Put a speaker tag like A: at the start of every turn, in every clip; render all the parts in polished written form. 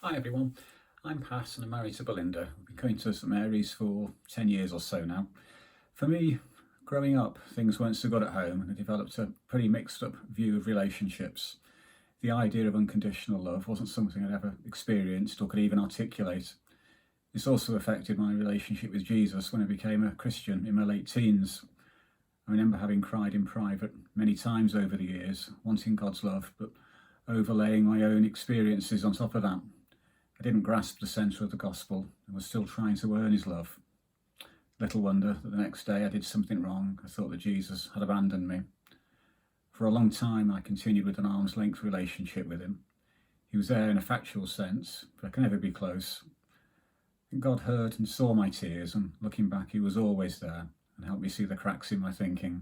A: Hi everyone, I'm Pat and I'm married to Belinda. We've been going to St Mary's for 10 years or so now. For me, growing up, things weren't so good at home and I developed a pretty mixed up view of relationships. The idea of unconditional love wasn't something I'd ever experienced or could even articulate. This also affected my relationship with Jesus when I became a Christian in my late teens. I remember having cried in private many times over the years, wanting God's love, but overlaying my own experiences on top of that. I didn't grasp the centre of the gospel and was still trying to earn his love. Little wonder that the next day I did something wrong. I thought that Jesus had abandoned me. For a long time I continued with an arm's length relationship with him. He was there in a factual sense, but I could never be close. And God heard and saw my tears, and looking back he was always there and helped me see the cracks in my thinking.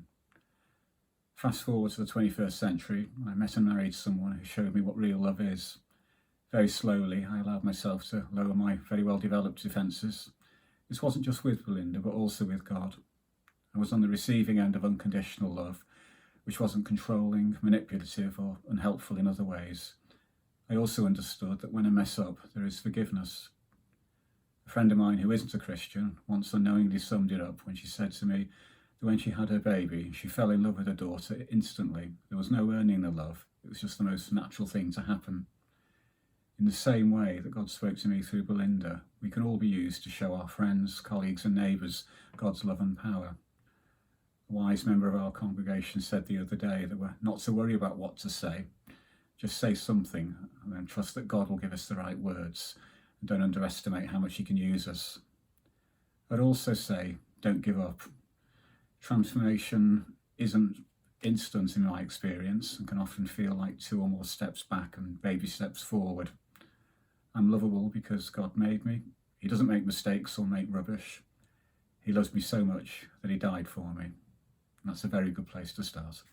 A: Fast forward to the 21st century, I met and married someone who showed me what real love is. Very slowly, I allowed myself to lower my very well developed defences. This wasn't just with Belinda, but also with God. I was on the receiving end of unconditional love, which wasn't controlling, manipulative, or unhelpful in other ways. I also understood that when I mess up, there is forgiveness. A friend of mine who isn't a Christian once unknowingly summed it up when she said to me that when she had her baby, she fell in love with her daughter instantly. There was no earning the love. It was just the most natural thing to happen. In the same way that God spoke to me through Belinda, we can all be used to show our friends, colleagues and neighbours God's love and power. A wise member of our congregation said the other day that we're not to worry about what to say. Just say something and then trust that God will give us the right words, and don't underestimate how much he can use us. I'd also say, don't give up. Transformation isn't instant in my experience and can often feel like 2 or more steps back and baby steps forward. I'm lovable because God made me. He doesn't make mistakes or make rubbish. He loves me so much that he died for me. And that's a very good place to start.